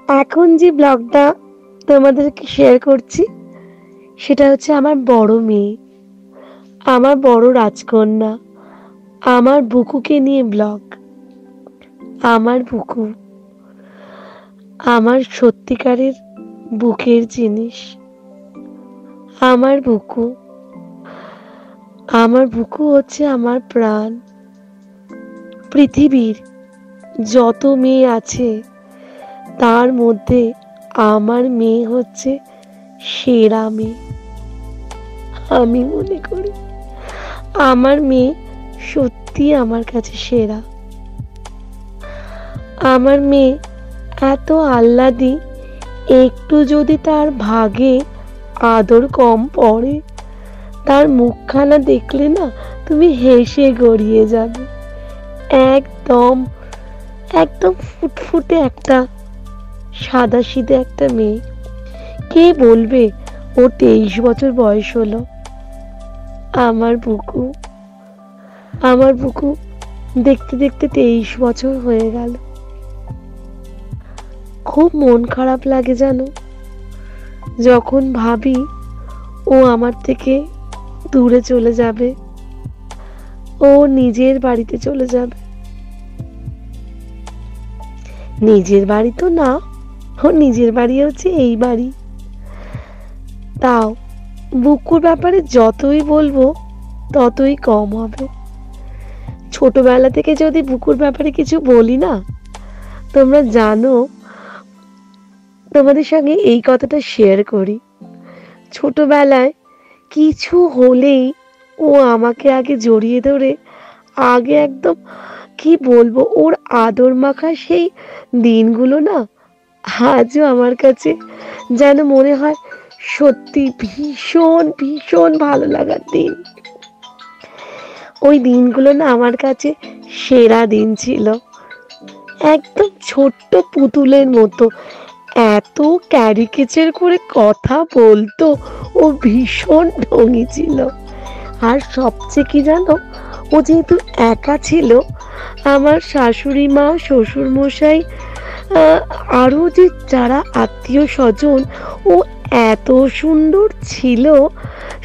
এখন যে ব্লগটা তোমাদেরকে শেয়ার করছি সেটা হচ্ছে আমার বড় মেয়ে, আমার বড় রাজকন্যা, আমার বুকুকে নিয়ে ব্লগ। আমার বুকু আমার সত্যিকারের বুকের জিনিস। আমার বুকু হচ্ছে আমার প্রাণ। পৃথিবীর যত মেয়ে আছে তার মধ্যে আমার মেয়ে হচ্ছে সেরা মেয়ে। আমি মনে করি আমার মেয়ে সত্যি আমার কাছে সেরা। আমার মেয়ে এত আহ্লাদি, একটু যদি তার ভাগে আদর কম পড়ে তার মুখখানা দেখলে না তুমি হেসে গড়িয়ে যাবে। একদম একদম ফুটফুটে একটা সাদাসিধে একটা মেয়ে। কে বলবে ও 23 বছর বয়স হলো। আমার বুকু দেখতে দেখতে 23 বছর হয়ে গেল। খুব মন খারাপ লাগে জানো, যখন ভাবি ও আমার থেকে দূরে চলে যাবে, ও নিজের বাড়িতে চলে যাবে। নিজের বাড়ি তো না, ও নিজের বাড়ি হচ্ছে এই বাড়ি। তাও বুকুর ব্যাপারে যতই বলবো ততই কম হবে। ছোটবেলা থেকে যদি বুকুর ব্যাপারে কিছু বলি না, তোমরা জানো, তোমাদের সঙ্গে এই কথাটা শেয়ার করি। ছোটবেলায় কিছু হলেই ও আমাকে আগে জড়িয়ে ধরে আগে একদম কি বলবো, ওর আদর মাখা সেই দিনগুলো না আজও আমার কাছে যেন মনে হয় সত্যি ভীষণ ভীষণ ভালো লাগার দিন। ওই দিনগুলো না আমার কাছে সেরা দিন ছিল। একদম ছোট্ট পুতুলের মতো এত ক্যারিকেচার করে কথা বলতো, ও ভীষণ ঢঙি ছিল। আর সবচেয়ে কি জানো, ও যেহেতু একা ছিল, আমার শাশুড়ি মা, শ্বশুর মশাই, আরও যে যারা আত্মীয় স্বজন, ও এত সুন্দর ছিল,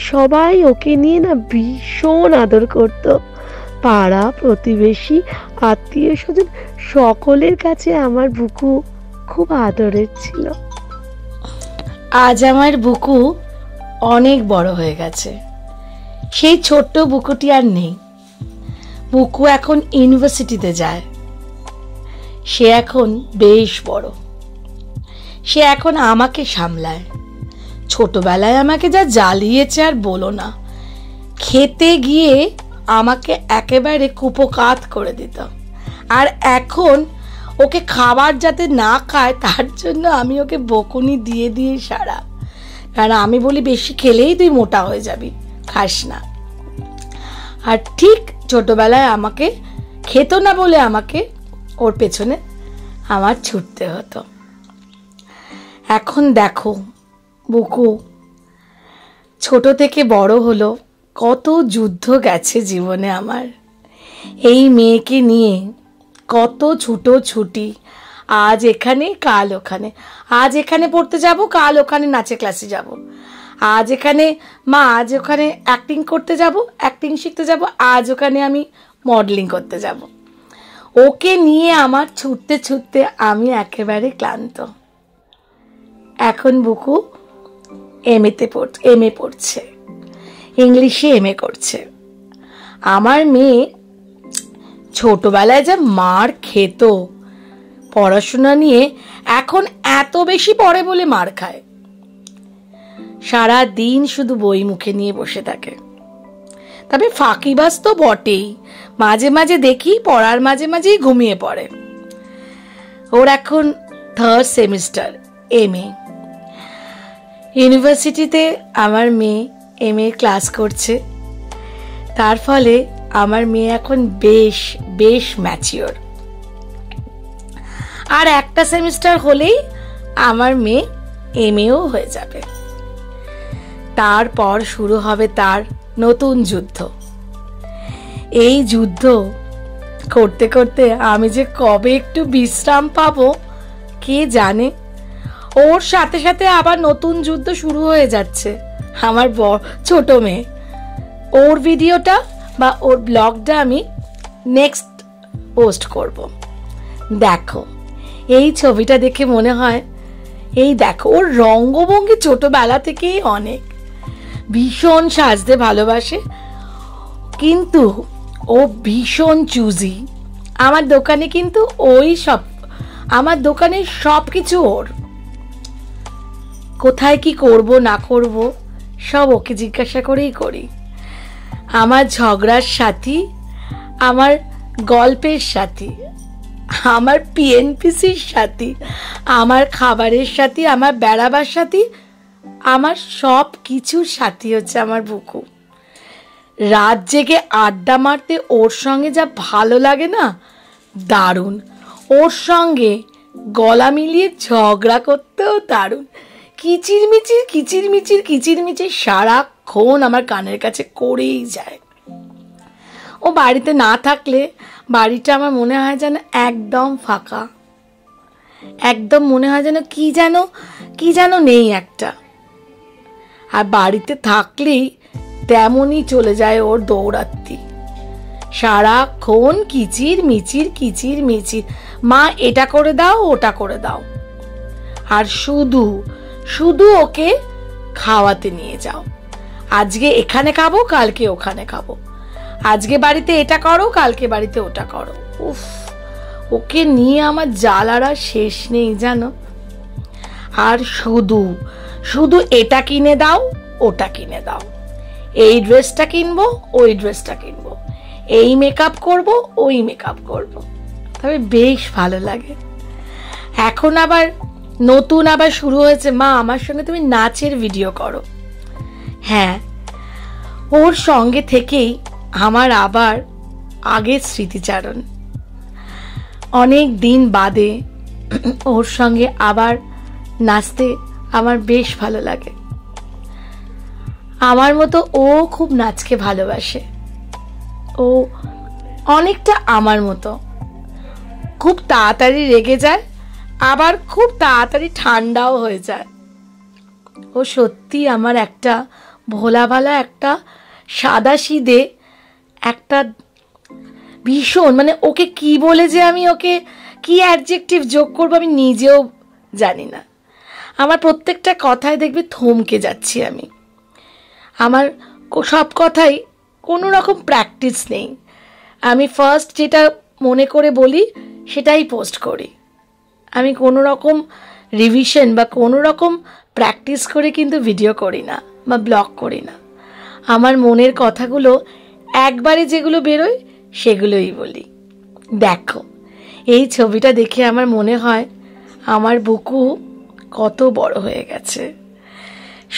সবাই ওকে নিয়ে না ভীষণ আদর করত। পাড়া প্রতিবেশী, আত্মীয় স্বজন সকলের কাছে আমার বুকু খুব আদরের ছিল। আজ আমার বুকু অনেক বড় হয়ে গেছে। সেই ছোট্ট বুকুটি আর নেই। বুকু এখন ইউনিভার্সিটিতে যায়। সে এখন বেশ বড়। সে এখন আমাকে সামলায়। ছোটবেলায় আমাকে যা জ্বালিয়েছে আর বলো না। খেতে গিয়ে আমাকে একেবারে কুপোকাত করে দিত। আর এখন ওকে খাবার যাতে না খায় তার জন্য আমি ওকে বকুনি দিয়ে দিয়ে সারা। কারণ আমি বলি বেশি খেলেই তুই মোটা হয়ে যাবি, খাস না। আর ঠিক ছোটবেলায় আমাকে খেত না বলে আমাকে ওর পেছনে আমার ছুটতে হতো। এখন দেখো বুকু ছোট থেকে বড় হলো, কত যুদ্ধ গেছে জীবনে আমার। এই মেয়েকে নিয়ে কত ছুটোছুটি, আজ এখানে কাল ওখানে, আজ এখানে পড়তে যাব কাল ওখানে নাচের ক্লাসে যাব, আজ এখানে আজ ওখানে অ্যাক্টিং করতে যাব, অ্যাক্টিং শিখতে যাব, আজ ওখানে আমি মডেলিং করতে যাব। ওকে নিয়ে আমার ছুটতে ছুটতে আমি একেবারে ক্লান্ত। এখন বুকু এম এ পড়ছে, ইংলিশে MA করছে। আমার মেয়ে ছোটবেলায় যা মার খেত পড়াশোনা নিয়ে, এখন এত বেশি পড়ে বলে মার খায়। সারা দিন শুধু বই মুখে নিয়ে বসে থাকে। তবে ফাঁকিবাজ তো বটেই, মাঝে মাঝে দেখি পড়ার মাঝে মাঝেই ঘুমিয়ে পড়ে। ওর এখন 3rd সেমিস্টার MA। ইউনিভার্সিটিতে আমার মেয়ে MA ক্লাস করছে। তার ফলে আমার মেয়ে এখন বেশ বেশ ম্যাচিওর। আর একটা সেমিস্টার হলেই আমার মেয়ে MAও হয়ে যাবে। তারপর শুরু হবে তার নতুন যুদ্ধ। এই যুদ্ধ করতে করতে আমি যে কবে একটু বিশ্রাম পাবো কে জানে। ওর সাথে সাথে আবার নতুন যুদ্ধ শুরু হয়ে যাচ্ছে। আমার ছোট মেয়ে, ওর ভিডিওটা বা ওর ব্লগটা আমি নেক্সট পোস্ট করব। দেখো এই ছবিটা দেখে মনে হয়, এই দেখো ওর রঙ্গভঙ্গি ছোটবেলা থেকেই অনেক, ভীষণ সাজতে ভালোবাসে, কিন্তু ও ভীষণ চুজি। আমার দোকানে কিন্তু আমার দোকানে সব কিছু ওর, কোথায় কি করব না করব সব ওকে জিজ্ঞাসা করেই করি। আমার ঝগড়ার সাথী, আমার গল্পের সাথী, আমার পিএনপিসির সাথী, আমার খাবারের সাথী, আমার বেড়াবার সাথী, আমার সব কিছুর সাথী হচ্ছে আমার বুকু। রাত জেগে আড্ডা মারতে ওর সঙ্গে যা ভালো লাগে না, দারুণ। ওর সঙ্গে গলা মিলিয়ে ঝগড়া করতেও দারুণ। কিচিরমিচির কিচিরমিচির কিচিরমিচির সারাক্ষণ আমার কানের কাছে করেই যায়। ও বাড়িতে না থাকলে বাড়িটা আমার মনে হয় যেন একদম ফাঁকা, একদম মনে হয় যেন কি যেন নেই একটা। আর বাড়িতে থাকলেই তেমনই চলে যায় ওর দৌড়াত্তি, সারাক্ষণ কিচির মিচির কিচির মিচির, মা এটা করে দাও ওটা করে দাও, আর শুধু শুধু ওকে খাওয়াতে নিয়ে যাও, আজকে এখানে খাবো কালকে ওখানে খাবো, আজকে বাড়িতে এটা করো কালকে বাড়িতে ওটা করো। উফ, ওকে নিয়ে আমার জ্বালারা শেষ নেই জানো। আর শুধু শুধু এটা কিনে দাও ওটা কিনে দাও, এই ড্রেসটা কিনবো ওই ড্রেসটা কিনবো, এই মেকআপ করব ওই মেকআপ করব। তবে বেশ ভালো লাগে। এখন আবার নতুন আবার শুরু হয়েছে, মা আমার সঙ্গে তুমি নাচের ভিডিও করো। হ্যাঁ, ওর সঙ্গে থেকেই আমার আবার আগের স্মৃতিচারণ। অনেক দিন বাদে ওর সঙ্গে আবার নাচতে আমার বেশ ভালো লাগে। আমার মতো ও খুব নাচকে ভালোবাসে। ও অনেকটা আমার মতো, খুব তাড়াতাড়ি রেগে যায়, আবার খুব তাড়াতাড়ি ঠান্ডাও হয়ে যায়। ও সত্যি আমার একটা ভোলা ভালা, একটা সাদাসিধে, একটা ভীষণ, মানে ওকে কি বলে যে আমি ওকে কি অ্যাডজেক্টিভ যোগ করবো আমি নিজেও জানি না। আমার প্রত্যেকটা কথায় দেখবে থমকে যাচ্ছি আমি। আমার সব কথাই কোনো রকম প্র্যাকটিস নেই, আমি ফার্স্ট যেটা মনে করে বলি সেটাই পোস্ট করি। আমি কোনো রকম রিভিশন বা কোনো রকম প্র্যাকটিস করে কিন্তু ভিডিও করি না বা ব্লগ করি না। আমার মনের কথাগুলো একবারে যেগুলো বেরোয় সেগুলোই বলি। দেখো এই ছবিটা দেখে আমার মনে হয় আমার বুকু কত বড় হয়ে গেছে।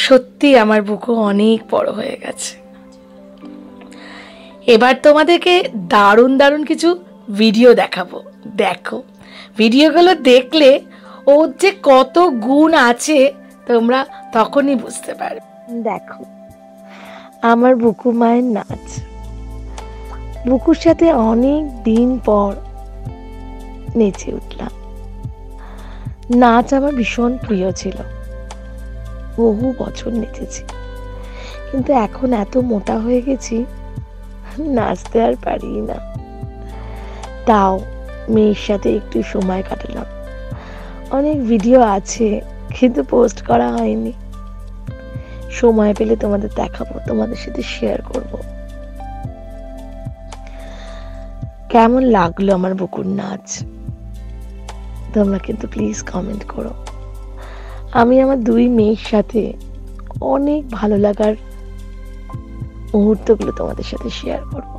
সত্যি আমার বুকু অনেক বড় হয়ে গেছে। এবার তোমাদেরকে দারুণ দারুণ কিছু ভিডিও দেখাবো। দেখো ভিডিওগুলো দেখলে ওর যে কত গুণ আছে তোমরা তখনই বুঝতে পারবে। দেখো আমার বুকু মায়ের নাচ। বুকুর সাথে অনেক দিন পর নেচে উঠলাম। নাচ আমার ভীষণ প্রিয় ছিল, বহু বছর নেচেছি, কিন্তু এখন এত মোটা হয়ে গেছি নাচতে আর পারি না। তাও মেয়ের সাথে একটু সময় কাটালাম। অনেক ভিডিও আছে কিন্তু পোস্ট করা হয়নি, সময় পেলে তোমাদের দেখাবো, তোমাদের সাথে শেয়ার করব। কেমন লাগলো আমার বুকুর নাচ তোমরা কিন্তু প্লিজ কমেন্ট করো। আমি আমার দুই মেয়ের সাথে অনেক ভালো লাগার মুহূর্তগুলো তোমাদের সাথে শেয়ার করব।